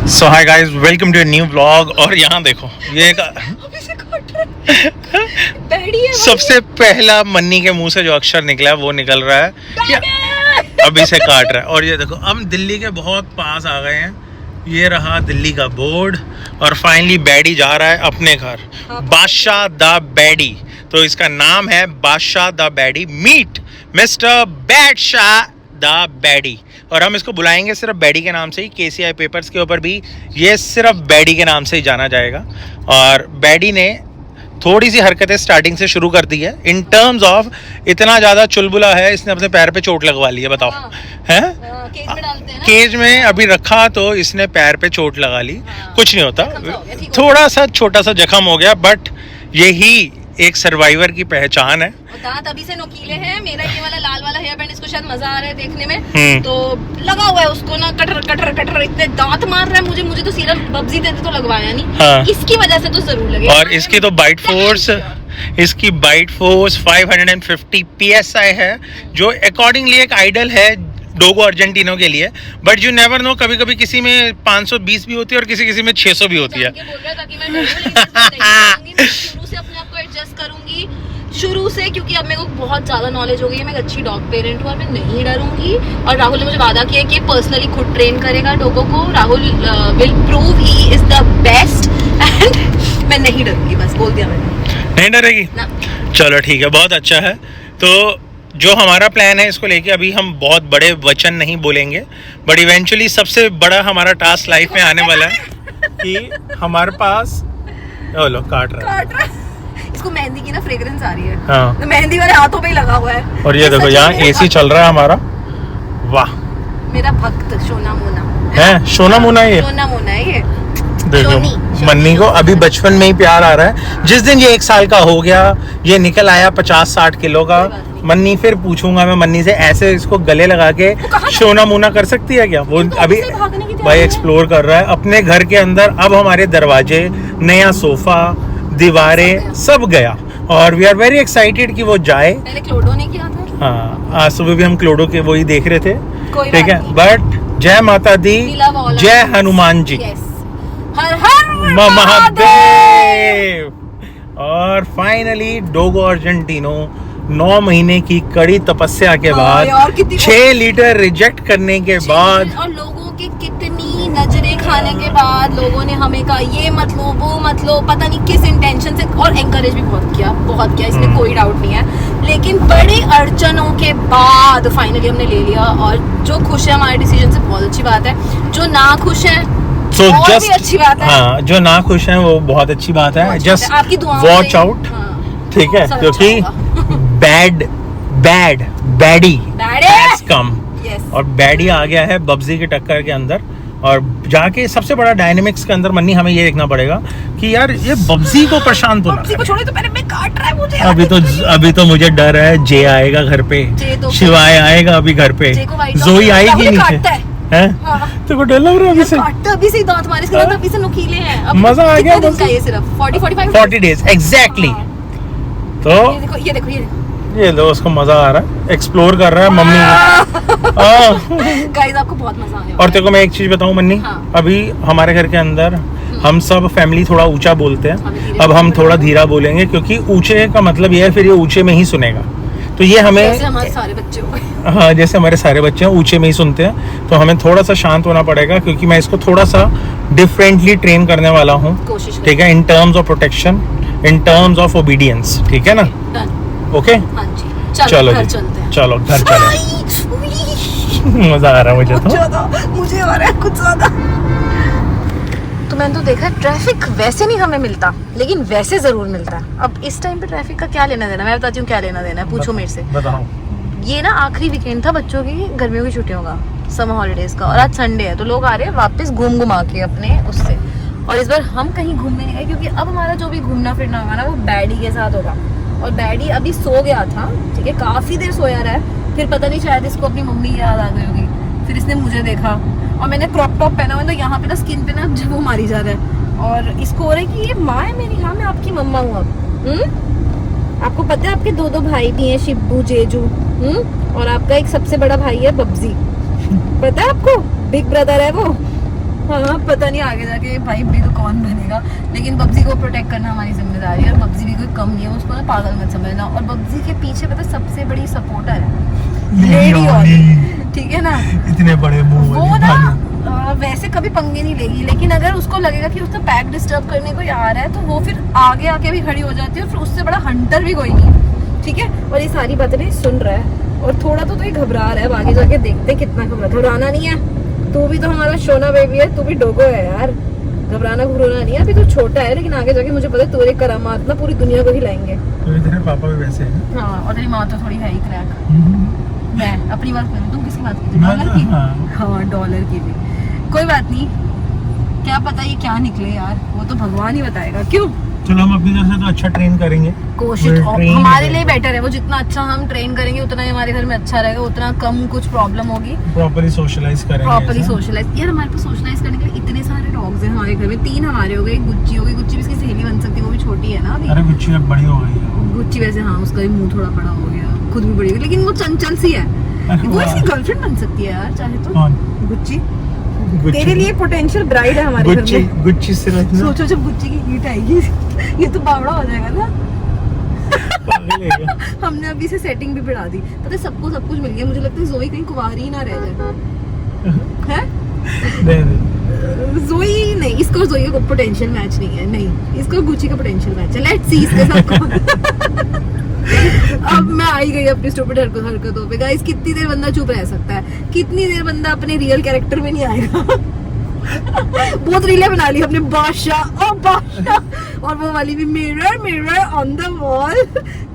So hi guys, welcome to a new vlog. और यहाँ देखो ये एक सबसे पहला मन्नी के मुंह से जो अक्षर निकला है वो निकल रहा है कि अब इसे काट रहा है। और ये देखो हम दिल्ली के बहुत पास आ गए हैं। ये रहा दिल्ली का बोर्ड और फाइनली बैडी जा रहा है अपने घर, बादशाह द बैडी। तो इसका नाम है बादशाह द बैडी, मीट मिस्टर बादशाह द बैडी। और हम इसको बुलाएंगे सिर्फ बैडी के नाम से ही। केसीआई पेपर्स के ऊपर भी ये सिर्फ बैडी के नाम से ही जाना जाएगा। और बैडी ने थोड़ी सी हरकतें स्टार्टिंग से शुरू कर दी है इन टर्म्स ऑफ इतना ज़्यादा चुलबुला है, इसने अपने पैर पे चोट लगवा ली है। बताओ हैं? केज में डालते हैं ना? केज में अभी रखा तो इसने पैर पे चोट लगा ली। कुछ नहीं होता, थोड़ा सा छोटा सा जख्म हो गया, बट यही एक सर्वाइवर की पहचान है। दांत अभी से नोकीले हैं। मेरा ये वाला लाल वाला हेयर बैंड, इसको शायद मजा आ रहा है देखने में, तो लगा हुआ है उसको ना, कटर कटर कटर इतने दांत मार रहा है। मुझे तो सीरम बब्जी देते तो लगवाया नहीं। हाँ। इसकी वजह से तो जरूर लगे। और इसकी तो बाइट फोर्स 550 PSI है, जो अकॉर्डिंगली एक आइडल है डोगो अर्जेंटिनो के लिए। बट यू नेवर नो, कभी कभी किसी में 520 भी होती है और किसी में 600 भी होती है। शुरू से अपने आप को एडजस्ट करूंगी शुरू से, क्योंकि अब मेरे को बहुत ज्यादा नॉलेज हो गई है। मैं एक अच्छी डॉग पेरेंट हूँ और मैं नहीं डरूंगी। और राहुल ने मुझे वादा किया कि पर्सनली खुद ट्रेन करेगा डोगो को। Rahul will prove he is the best and मैं नहीं डरूंगी, बस बोल दिया मैंने। नहीं डरेगी ना? चलो ठीक है, बहुत अच्छा है। तो जो हमारा प्लान है इसको लेके अभी हम बहुत बड़े वचन नहीं बोलेंगे, बट इवेंचुअली सबसे बड़ा हमारा टास्क लाइफ में आने वाला है कि हमारे पास लो काट रहा है। इसको मेहंदी की ना फ्रेग्रेंस आ रही है। हाँ। तो मेहंदी वाले हाथों पे ही लगा हुआ है। और ये देखो यहाँ AC चल रहा है हमारा। वाह, मेरा भक्त सोना मोना है। सोना मोना ये सोना मोना है ये। देखो मन्नी को अभी बचपन में ही प्यार आ रहा है। जिस दिन ये 1 साल का हो गया, ये निकल आया 50-60 किलो का, मन्नी फिर पूछूंगा मैं मन्नी से, ऐसे इसको गले लगा के सोना मोना कर सकती है क्या? वो अभी भाई एक्सप्लोर कर रहा है अपने घर के अंदर। अब हमारे दरवाजे, नया सोफा, दीवारें सब गया और वी आर वेरी एक्साइटेड कि वो जाए। पहले क्लोडो ने किया था। हाँ, आज सुबह भी हम क्लोडो के वही देख रहे थे। ठीक है, बट जय माता दी, जय हनुमान जी, हर हर महादेव। और फाइनली डोगो अर्जेंटिनो 9 महीने की कड़ी तपस्या के बाद 6 लीटर रिजेक्ट करने के बाद और लोगों की कितनी नजरें खाने के बाद लोगों ने हमें कहा ये मत लो, वो मत लो, पता नहीं किस इंटेंशन से, और एनकरेज भी बहुत किया, इसमें कोई डाउट नहीं है। लेकिन बड़ी अड़चनों के बाद फाइनली हमने ले लिया। और जो खुश है हमारे डिसीजन से बहुत अच्छी बात है, जो ना खुश है तो और भी अच्छी बात है। हाँ, जो ना खुश है वो बहुत अच्छी बात है। जस्ट वॉच आउट, ठीक है, क्योंकि बैडी हैज कम। और बैडी आ गया है बब्जी के टक्कर के अंदर। और जाके सबसे बड़ा डायनेमिक्स के अंदर मन्नी हमें ये देखना पड़ेगा कि यार ये बब्जी को परेशान तो ना छोड़े, तो मैं काट रहा है मुझे। अभी तो मुझे डर है, जे आएगा घर पे, शिवाय आएगा अभी घर पे, जोई आएगी नीचे है। तो को डर लग रहा है अभी से? अभी से दांत मारे, इसके दांत अभी से नुकीले हैं। मजा आ गया। ये सिर्फ 40 डेज एग्जैक्टली। तो ये देखो ये लो, उसको मजा आ रहा है, एक्सप्लोर कर रहा है मम्मी। गाइस आपको बहुत मजा आने वाला है। और तेरे को मैं एक चीज बताऊं मन्नी, अभी हमारे घर के अंदर हम सब फैमिली थोड़ा ऊंचा बोलते हैं, अब हम थोड़ा धीरा बोलेंगे, क्योंकि ऊंचे का मतलब ये है फिर ये ऊंचे में ही सुनेगा। तो ये हमें जैसे हमारे सारे बच्चे हो गए। हाँ, जैसे हमारे सारे बच्चे हैं ऊंचे में ही सुनते हैं, तो हमें थोड़ा सा शांत होना पड़ेगा, क्योंकि मैं इसको थोड़ा सा डिफरेंटली ट्रेन करने वाला हूँ। ठीक है, in terms of protection, in terms of obedience, ठीक है ना? ओके, चलो जी, चलो घर चलो। मजा आ रहा है मुझे, मुझे आ रहा है कुछ ज्यादा। तो मैंने तो देखा ट्रैफिक वैसे नहीं हमें मिलता, लेकिन वैसे जरूर मिलता है। अब इस टाइम पे ट्रैफिक का क्या लेना देना, मैं बताती हूँ क्या लेना देना है, पूछो मेरे से। बताओ। ये ना आखिरी वीकेंड था बच्चों की गर्मियों की छुट्टियों का, समर हॉलीडेज का, और आज संडे है, तो लोग आ रहे हैं वापस घूम के अपने उससे। और इस बार हम कहीं घूमने नहीं गए, क्योंकि अब हमारा जो भी घूमना फिरना होगा ना वो बैडी के साथ होगा। और बैडी अभी सो गया था, ठीक है, काफी देर सोया रहा है, फिर पता नहीं शायद इसको अपनी मम्मी याद आ गई होगी, फिर इसने मुझे देखा और मैंने क्रॉप टॉप पहना हुआ, तो यहाँ पे ना स्किन पे ना वो मारी जा रहा है। और इसको हो रहा है कि ये माँ है मेरी, हाँ मैं आपकी मम्मा हूँ अब। आपको पता है आपके 2 भाई भी हैं, शिब्बू, जेजू, और आपका एक सबसे बड़ा भाई है बब्जी, पता है आपको? बिग ब्रदर है वो। हाँ पता नहीं आगे जाके भाई भी तो कौन बनेगा, लेकिन बब्जी को प्रोटेक्ट करना हमारी जिम्मेदारी है। और बब्जी भी कोई कम नहीं है, उसको ना पागल मत समझना। और बब्जी के पीछे पता सबसे बड़ी सपोर्टर है लेडी वाली, ठीक है ना, इतने बड़े मुंह वो ना वैसे कभी पंगे नहीं लेगी, लेकिन अगर उसको लगेगा कि उसका पैक डिस्टर्ब करने को आ रहा है तो वो फिर आगे आके भी खड़ी हो जाती है, और फिर उससे बड़ा हंटर भी कोई नहीं, ठीक है। और ये सारी बातें नहीं सुन रहा है और थोड़ा तो ये घबरा रहा है, अब आगे जाके देखते कितना घबराना नहीं है। तू भी तो हमारा सोना बेबी है, तू भी डोगो है यार, घबराना नहीं है। अभी तो छोटा है, लेकिन आगे जाके मुझे पता है तेरे करामात ना पूरी दुनिया को हिलाएंगे। तो तेरे पापा भी वैसे हैं। हाँ, और तेरी माँ तो थोड़ी है ही क्रैक। मैं अपनी बात करूँ, तुम किसकी बात कीजिए? डॉलर की? हाँ डॉलर की भी कोई बात नहीं, क्या पता ये क्या निकले यार, वो तो भगवान ही बताएगा। क्यों? चलो हम अपनी तरफ से तो अच्छा ट्रेन करेंगे, कोशिश हमारे लिए बेटर है वो, जितना अच्छा हम ट्रेन करेंगे उतना ही हमारे घर में अच्छा रहेगा, उतना कम कुछ प्रॉब्लम होगी। प्रॉपर्ली सोशलाइज करेंगे, प्रॉपर्ली सोशलाइज। यार हमारे पास सोशलाइज करने के लिए इतने सारे डॉग्स हैं हमारे घर में, 3 हमारे हो गए, गुच्ची हो गई, गुच्ची भी इसकी सहेली बन सकती है, वो भी छोटी है ना अभी। अरे गुच्ची अब बड़ी हो गई है। गुच्ची वैसे हाँ, उसका भी मुंह थोड़ा बड़ा हो गया, खुद भी बड़ी हो गई, लेकिन वो चंचल सी है, वो इसकी गर्लफ्रेंड बन सकती है यार चाहे तो। गुच्ची तेरे लिए पोटेंशियल ब्राइड है हमारे घर में। गुच्ची से सोचो जब गुच्ची की हीट आएगी ये तो बावड़ा हो जाएगा ना। हमने अभी से सेटिंग भी बढ़ा दी, पता है सबको सब कुछ मिल गया। मुझे लगता है जोई कहीं कुंवारी ही ना रह जाए है। जोई नहीं, इसको जोई का पोटेंशियल मैच नहीं है, नहीं इसको गुच्ची का पोटेंशियल मैच है। लेट्स सी इसके साथ। अब मैं आई गई अपनी स्टूपिड हरकतों पे। गाइस कितनी देर बंदा चुप रह सकता है, कितनी देर बंदा अपने रियल कैरेक्टर में नहीं आएगा। बहुत रीलें बना ली अपने बादशाह और बादशाह, और वो वाली भी mirror mirror on the wall.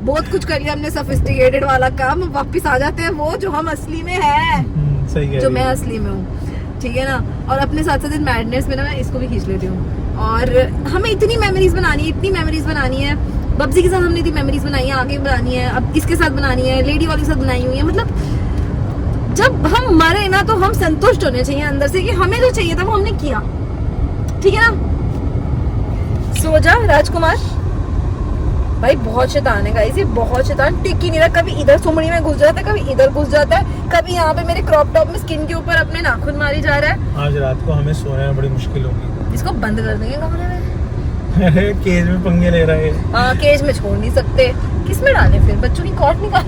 बहुत कुछ कर लिया हमने सोफिस्टिकेटेड वाला काम। वापस आ जाते हैं वो जो हम असली में है, सही है, जो मैं असली में हूँ, ठीक है ना। और अपने साथ साथ मैडनेस में ना मैं इसको भी खींच लेती हूँ। और हमें इतनी मेमोरीज बनानी है, इतनी मेमोरीज बनानी है। बब्जी के साथ हमने इतनी मेमोरीज बनाई है, आगे बनानी है, अब इसके साथ बनानी है, लेडी वाले के साथ बनाई हुई है। मतलब जब हम मरे ना तो हम संतुष्ट होने चाहिए अंदर से कि हमें जो चाहिए था वो हमने किया, ठीक है ना। सो जा राजकुमार। भाई बहुत शैतान है गाइस, ये बहुत शैतान, टिक ही नहीं रहा। कभी इधर सुमड़ी में घुस जाता है, कभी इधर घुस जाता है, कभी यहाँ पे मेरे क्रॉप टॉप में स्किन के ऊपर अपने नाखून मारी जा रहा है। आज रात को हमें सोने में बड़ी मुश्किल होगी। इसको बंद कर देंगे कमरे में। केज में पंगे ले रहा है। हाँ केज में छोड़ नहीं सकते, किस में डाले फिर? बच्चों की कॉट निकाल।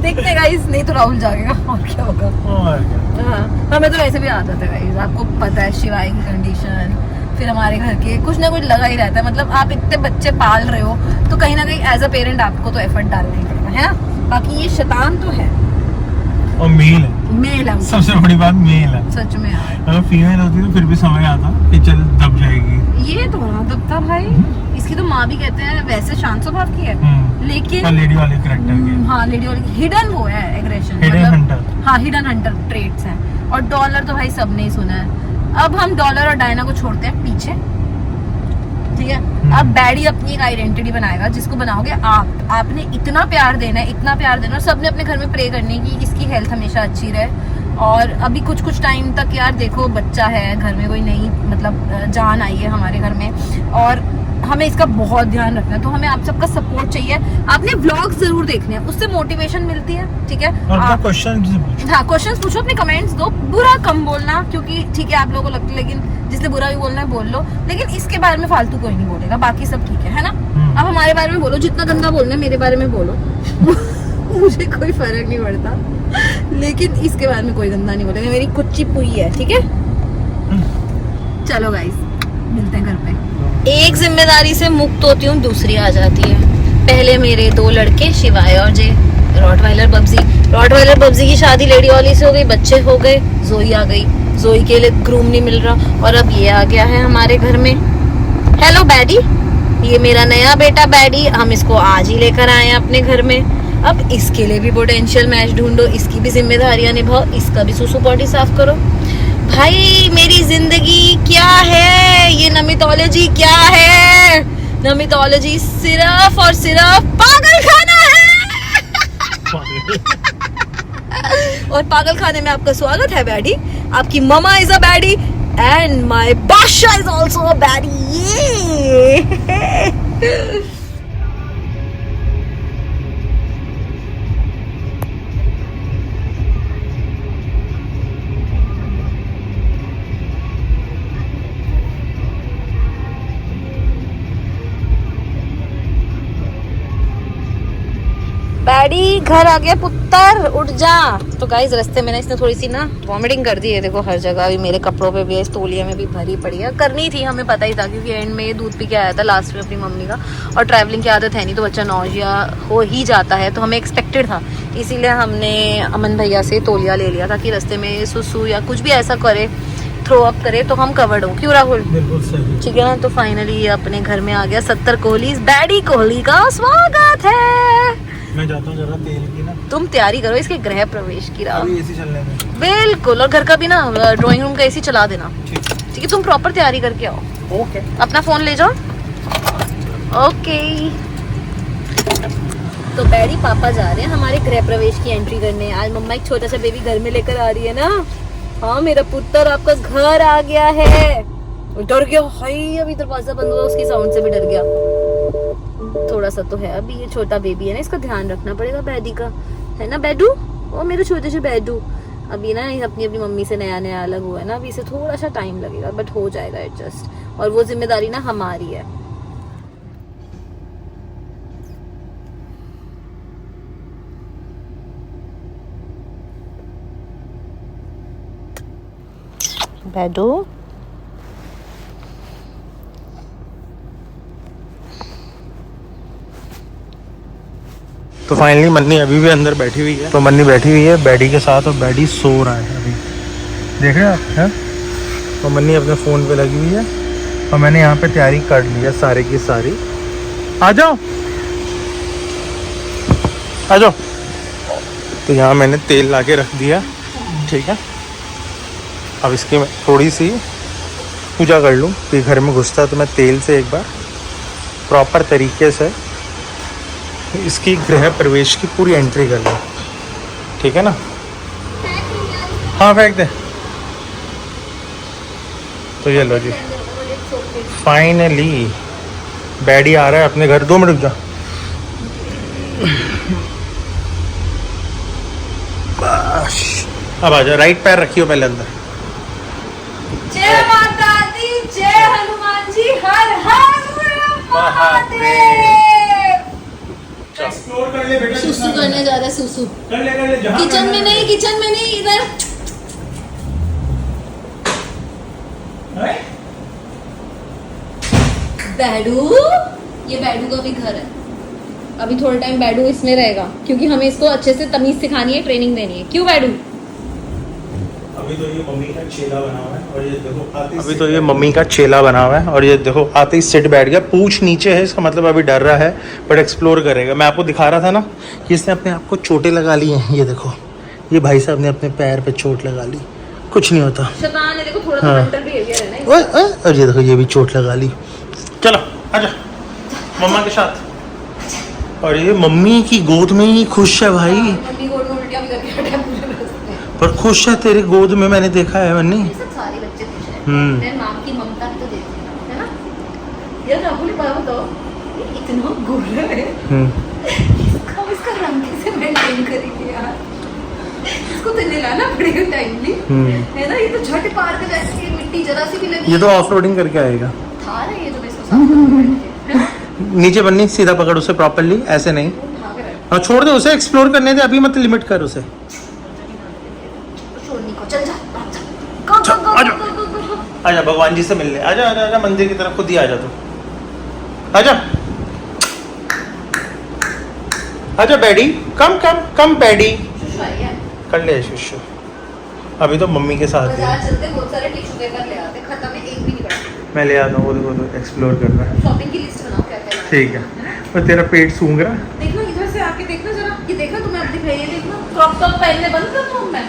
देखते गाइस, नहीं तो राहुल जाएगा और क्या होगा। हाँ हमें तो वैसे भी आदत है गाइस, आपको पता है शिवाय की कंडीशन, फिर हमारे घर के कुछ ना कुछ लगा ही रहता है। मतलब आप इतने बच्चे पाल रहे हो तो कहीं ना कहीं एज अ पेरेंट आपको तो एफर्ट डालना ही पड़ेगा, है ना। बाकी ये शैतान तो है और मेल है, मेल है, सबसे बड़ी बात मेल है सच में यार। अगर फीमेल होती तो फिर भी समझ आता कि चल दब जाएगी। ये तो दबता भाई, इसकी तो माँ भी कहते हैं वैसे शांत स्वभाव की है, लेकिन लेडी वाले कैरेक्टर के। हाँ लेडी वाली हिडन वो है एग्रेशन, हिडन हंटर। हाँ हिडन हंटर ट्रेट्स हैं। और डॉलर तो भाई सबने ही सुना है। अब हम डॉलर और डायना को छोड़ते हैं पीछे, ठीक है। अब बैडी अपनी एक आइडेंटिटी बनाएगा, जिसको बनाओगे आप। आपने इतना प्यार देना है, इतना प्यार देना, और सबने अपने घर में प्रे करने की इसकी हेल्थ हमेशा अच्छी रहे। और अभी कुछ टाइम तक यार देखो बच्चा है घर में, कोई नई मतलब जान आई है हमारे घर में, और हमें इसका बहुत ध्यान रखना है। तो हमें आप सबका सपोर्ट चाहिए। आपने व्लॉग्स जरूर देखने हैं, उससे मोटिवेशन मिलती है, ठीक है। और क्वेश्चन पूछो, अपने कमेंट्स दो, बुरा कम बोलना, क्योंकि ठीक है आप लोगों को लगता है, लेकिन जिससे बुरा भी बोलना है बोल लो, लेकिन इसके बारे में फालतू कोई नहीं बोलेगा, बाकी सब ठीक है ना। अब हमारे बारे में बोलो, जितना गंदा बोलना है मेरे बारे में बोलो। मुझे कोई फर्क नहीं पड़ता, लेकिन इसके बारे में कोई गंदा नहीं बोलेगा। मेरी कुच्ची पुई है, ठीक है। चलो गाइस मिलते हैं घर पे। एक जिम्मेदारी से मुक्त होती हूँ, दूसरी आ जाती है। पहले मेरे 2 लड़के शिवाय और जय, रॉटवाइलर बब्जी। रॉटवाइलर बब्जी की शादी लेडी वाली से हो गई, बच्चे हो गए, जोई आ गई। जोई के लिए ग्रूम नहीं मिल रहा, और अब ये आ गया है हमारे घर में। हेलो बैडी, ये मेरा नया बेटा बैडी, हम इसको आज ही लेकर आए हैं अपने घर में। अब इसके लिए भी पोटेंशियल मैच ढूंढो, इसकी भी जिम्मेदारियां निभाओ, इसका भी सुसु पॉटी साफ करो। भाई मेरी जिंदगी क्या है, ये नमितोलॉजी क्या है? नमितोलॉजी सिर्फ और सिर्फ पागल खाना है। और पागल खाने में आपका स्वागत है बैडी। आपकी mama is a baddie and my बादशाह is also a baddie. Baddie घर आ गया पुत्र, उठ जा। तो गाइस रास्ते में ना इसने थोड़ी सी ना वॉमिटिंग कर दी है, देखो हर जगह, अभी मेरे कपड़ों पे भी है, इस तौलिया में भी भरी पड़ी है। करनी थी, हमें पता ही था, क्योंकि एंड में ये दूध पी के आया था लास्ट में अपनी मम्मी का, और ट्रैवलिंग की आदत है नहीं तो बच्चा नौजिया हो ही जाता है, तो हमें एक्सपेक्टेड था। इसीलिए हमने अमन भैया से तौलिया ले लिया था कि रास्ते में सुसु या कुछ भी ऐसा करे, थ्रो अप करे तो हम कवर्ड हो। क्यों राहुल? बिल्कुल सही। ठीक है ना। तो फाइनली अपने घर में आ गया। 70 कोहली, बैडी कोहली का स्वागत है। मैं जाता हूँ जरा तेल की ना। तुम तैयारी करो इसके गृह प्रवेश की। अभी एसी चलने में। बिल्कुल, और घर का भी ना ड्राइंग रूम का एसी चला देना। ठीक है, तुम प्रॉपर तैयारी करके आओ। ओके। अपना फोन ले जाओ। ओके। तो बैडी पापा जा रहे हैं हमारे गृह प्रवेश की एंट्री करने। आज मम्मा एक छोटा सा बेबी घर में लेकर आ रही है ना। हाँ मेरा पुत्र आपका घर आ गया है। डर गया, हाय अभी दरवाजा बंद हुआ, उसकी साउंड से भी डर गया। थोड़ा सा तो है, अभी ये छोटा बेबी है ना, इसका ध्यान रखना पड़ेगा बैडी का, है ना बैडू? ओ मेरे छोटे से बैडू। अभी ना अपनी अपनी मम्मी से नया नया अलग हुआ है ना, अभी इसे थोड़ा सा टाइम लगेगा, बट हो जाएगा एडजस्ट। और वो जिम्मेदारी ना हमारी है। बैडू तो फाइनली मन्नी अभी भी अंदर बैठी हुई है। तो मन्नी बैठी हुई है बैडी के साथ, और बैडी सो रहा है अभी, देख रहे हैं आप हैं? और मन्नी अपने फ़ोन पे लगी हुई है, और मैंने यहाँ पे तैयारी कर ली है सारे की सारी। आ जाओ आ जाओ। तो यहाँ मैंने तेल ला के रख दिया, ठीक है। अब इसकी मैं थोड़ी सी पूजा कर लूँ, कि घर में घुसता है तो मैं तेल से एक बार प्रॉपर तरीके से इसकी गृह प्रवेश की पूरी एंट्री कर लूँ, ठीक है ना। हाँ फेंक दे। तो ये लो जी, फाइनली बैडी आ रहा है अपने घर। 2 मिनट रुक जा। बस अब आ जाओ। राइट पैर रखियो पहले अंदर। जय माता दी, जय हनुमान जी, हर हर महादेव। एक्सप्लोर कर ले बेटा। सुसु करने जा रहा है, सुसु कर ले किचन में नहीं, किचन में नहीं, इधर। बैडू, ये बैडू का भी घर है। अभी थोड़ा टाइम बैडू इसमें रहेगा, क्योंकि हमें इसको अच्छे से तमीज सिखानी है, ट्रेनिंग देनी है। क्यों बैडू? अभी तो ये मम्मी का चेला बना हुआ है, और ये देखो अभी तो ये मम्मी का चेला बना हुआ है, और ये देखो आते ही सिट बैठ गया। पूछ नीचे है, इसका मतलब अभी डर रहा है, बट एक्सप्लोर करेगा। मैं आपको दिखा रहा था ना कि इसने अपने आप को चोटें लगा ली हैं। ये देखो, ये भाई साहब ने अपने पैर पे चोट लगा ली। कुछ नहीं होता। शैतान है, देखो थोड़ा सा मेंटल बिहेवियर है ना। ओए, और ये देखो ये भी चोट लगा ली। चलो आजा मम्मा के साथ। और ये मम्मी की गोद में ही खुश है भाई। मम्मी गोद में उल्टियां भी करके बैठा है पूरे रास्ते में। पर खुश है तेरी गोद में, मैंने देखा है मन्नी। सब सारे बच्चे खुश हैं। मैं मां की ममता तो देती हूं, है ना। ये राहुल बाबू तो इतना गोरा है। इसका रंग कैसे मेंटेन करेंगे यार? इसको तो नहलाना पड़ेगा टाइमली, है ना। ये तो झट पार कर जाती है, मिट्टी जरा सी भी लगी। ये तो ऑफ रोडिंग करके आएगा। था ना ये, तो मैं इसको साफ करके, है ना। नीचे बन्नी सीधा पकड़ उसे प्रॉपर्ली, ऐसे नहीं। हाँ छोड़ दे उसे, एक्सप्लोर करने दे, अभी मत लिमिट कर उसे। चल जा, आजा भगवान जी से मिलने। आजा आजा आजा मंदिर की तरफ, खुद ही आजा तू। आजा आजा बैडी, कम कम कम बैडी। कर ले शुशु। अभी तो मम्मी के साथ है। चलते बहुत सारे टिश्यू पेपर ले आते, खत्म है, एक भी नहीं बचा। मैं ले आता हूँ, वो तो एक्सप्लोर कर रहा है। शॉपिंग की लिस्ट बनाओ क्या क्या। ठीक है। और तेरा पेट सूंघ रहा। देखना इधर से आके देखना जरा, ये देखना तुम्हें अब दिख रही है, देखना। क्रॉप टॉप पहनने बंद कर दूं मैं?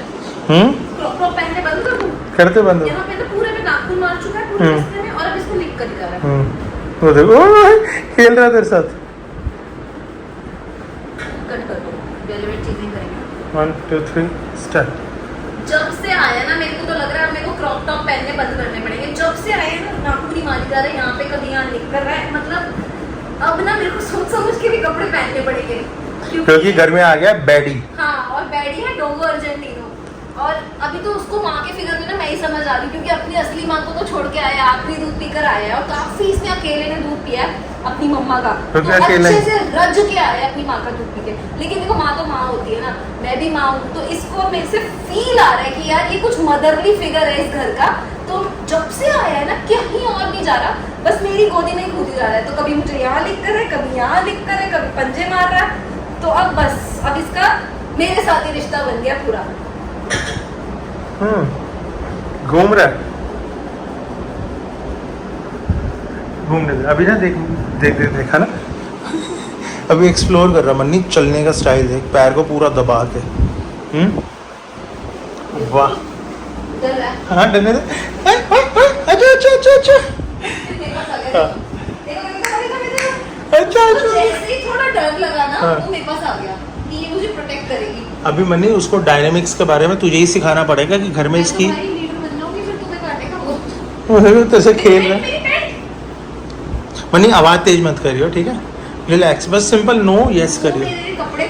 क्रॉप टॉप पहनने बंद कर दूं? करते बंद। यहाँ पे तो पूरे में नाखून मार चुका है पूरे रास्ते में, और अब इसको लिख कर दिखा रहा है। वो देखो खेल रहा है तेरे साथ। कट कर दो, रेलेवेंट चीजें करेंगे। 1 2 3 स्टार्ट। जब से आया ना मेरे को तो लग रहा है मेरे को क्रॉप टॉप पहनने बंद करने पड़ेंगे। जब से आए ना नाखून ही मारी जा रहे हैं, यहाँ पे कभी यहाँ लिख कर रहा है, मतलब अब ना मेरे को सोच समझ के भी कपड़े पहनने पड़ेंगे, क्योंकि घर में आ गया बैडी। हाँ, और बैडी है डोंगो अर्जेंटिनो, और अभी तो उसको माँ के फिगर में ना मैं ही समझ आ रही हूँ, क्योंकि अपनी असली माँ को तो छोड़ के आया, आखिरी दूध पीकर आया है, और काफी इसने अकेले ने दूध पिया है अपनी मम्मा का, तो अच्छे से रज के आया है अपनी माँ का दूध पी के। लेकिन देखो माँ तो माँ होती है ना, मैं भी माँ हूँ, तो इसको मेरे से फील आ रहा है कि यार ये कुछ मदरली फिगर है इस घर का, तो जब से आया है ना कहीं और नहीं जा रहा, बस मेरी गोदी में ही कूदी जा रहा है। तो कभी मुझे यहाँ लिख कर है, कभी यहाँ लिख कर है, कभी पंजे मार रहा है। तो अब बस अब इसका मेरे साथ ही रिश्ता बन गया पूरा। घूम रहा है, घूमने दे अभी ना, देखा ना, अभी एक्सप्लोर कर रहा मन्नी, चलने का स्टाइल देख, पैर को पूरा दबा के। वाह, हाँ डरने दे। अच्छा जैसे ही थोड़ा डर लगा ना, वो मेरे पास आ गया कि ये मुझे प्रोटेक्ट करेगी। अभी मन्नी उसको डायनेमिक्स के बारे में तुझे ही सिखाना पड़ेगा कि घर में इसकी तैसे खेल रहा है। मन्नी आवाज तेज मत करियो, ठीक है, रिलैक्स, बस सिंपल नो यस करियो।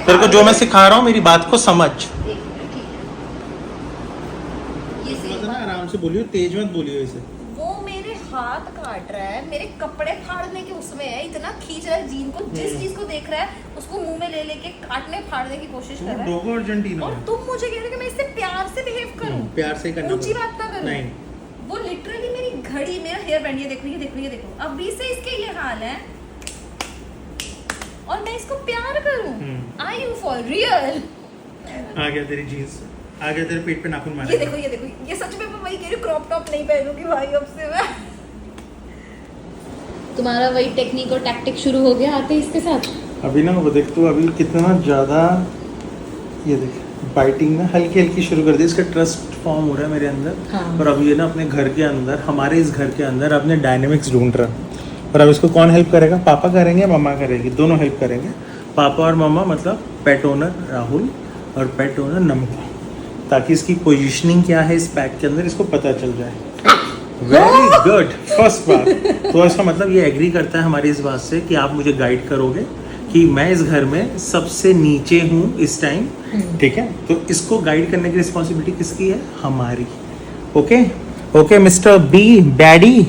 तेरे को जो मैं सिखा रहा हूँ मेरी बात को समझ, आराम से बोलियो, तेज मत बोलियो इसे। वो मेरे हाथ काट रहा है, मेरे कपड़े फाड़ने के उसमें है, इतना खींच रहा है जीन को, जिस चीज को देख रहा है उसको मुंह में ले लेके काटने फाड़ने की कोशिश कर रहा है। डोगो अर्जेंटीना, और तुम मुझे कह रहे हो कि मैं इससे प्यार से बिहेव करूं, प्यार से करना, ऊंची बात ना करूं। नहीं, वो लिटरली मेरी घड़ी, मेरा हेयर बैंड, ये देखो ये देखो ये देखो, अभी से इसके ये हाल है, और मैं इसको प्यार करूं। Are you for real? आ गया तेरी जीन्स, आ गया तेरे पेट पे नाखून मारा। ये देखो ये देखो, ये सच में मैं वही कह रही हूँ, क्रॉप टॉप नहीं पहनूंगी भाई अब से मैं। तुम्हारा वही टेक्निक और टैक्टिक शुरू हो गया आते इसके साथ। अभी ना वो देख, तो अभी कितना ज़्यादा, ये देख बाइटिंग ना हल्की हल्की शुरू कर दी, इसका ट्रस्ट फॉर्म हो रहा है मेरे अंदर। हाँ। और अब ये ना अपने घर के अंदर, हमारे इस घर के अंदर अपने डायनेमिक्स ढूंढ रहा है। और अब इसको कौन हेल्प करेगा? पापा करेंगे, मम्मा करेगी, दोनों हेल्प करेंगे। पापा और मम्मा मतलब पेट ओनर राहुल और पेट ओनर नमिता, ताकि इसकी पोजीशनिंग क्या है इस पैक के अंदर इसको पता चल जाए। वेरी गुड, फर्स्ट बात। तो इसका मतलब ये एग्री करता है हमारी इस बात से कि आप मुझे गाइड करोगे कि मैं इस घर में सबसे नीचे हूँ इस टाइम, ठीक है? तो इसको गाइड करने की रिस्पॉन्सिबिलिटी किसकी है? हमारी। Okay okay mister B, baddie.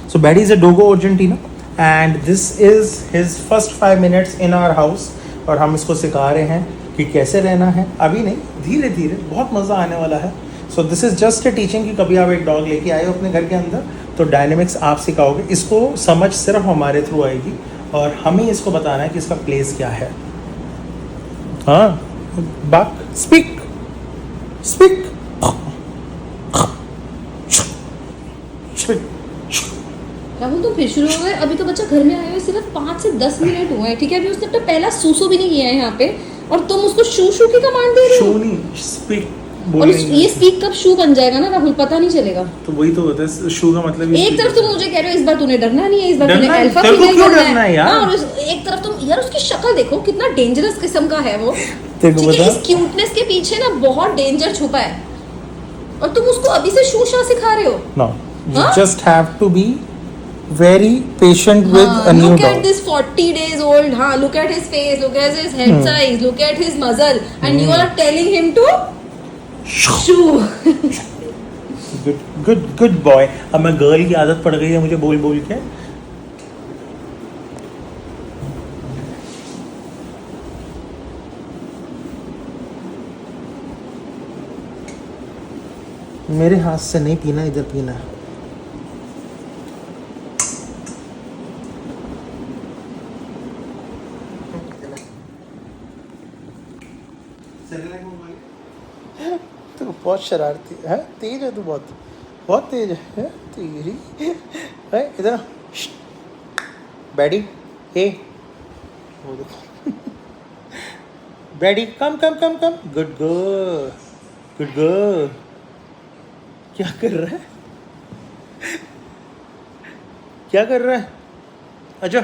So baddie is a dogo Argentino and this is his first 5 minutes in our house. और हम इसको सिखा रहे हैं कि कैसे रहना है, अभी नहीं, धीरे धीरे, बहुत मज़ा आने वाला है। So this is just a teaching कि कभी आप एक डॉग लेके आए हो अपने घर के अंदर तो डायनेमिक्स आप सिखाओगे, इसको समझ सिर्फ हमारे थ्रू आएगी और हमें इसको बताना है कि इसका प्लेस क्या है। हाँ, बाक, स्पीक। राहुल तुम फिर शुरू हो गए। अभी तो बच्चा घर में आया है, सिर्फ 5 से 10 मिनट हुए हैं, ठीक है? अभी उसने अपना पहला सूसू भी नहीं किया है यहाँ पे, और तुम उसको शू की कमांड दे रहे हो। शू नहीं, स्पीक। और ये स्पीक कब शू बन जाएगा ना राहुल, पता नहीं चलेगा। तो वही तो होता है शू का मतलब। एक तरफ तुम मुझे कह रहे हो इस बार तूने डरना नहीं है, इस बार तूने डरना है? अल्फा तेरे को फीमेल क्यों बनना डरना है यार? हाँ, और एक तरफ तुम, यार उसकी शक्ल देखो कितना डेंजरस किस्म का है वो, तेरे को ठीक है? पता? इस क्यूटनेस के पीछे ना बहुत डेंजर छुपा है, और तुम उसको अभी से शू शा सिखा रहे हो। नो, यू हाँ? Just have to be very patient with a new look dog. at this 40 days old, look at his face, look at his head size, look at his muzzle, and you are telling him to shoo. good boy. अब मैं girl की आदत पड़ गई है मुझे बोल के। मेरे हाथ से नहीं पीना, इधर पीना। तो बहुत शरारती है, तेज है तू, बहुत तेज है तेरी है। इधर बैडी, ए वो देखो बैडी, कम गुड गर्ल। क्या कर रहा है? अच्छा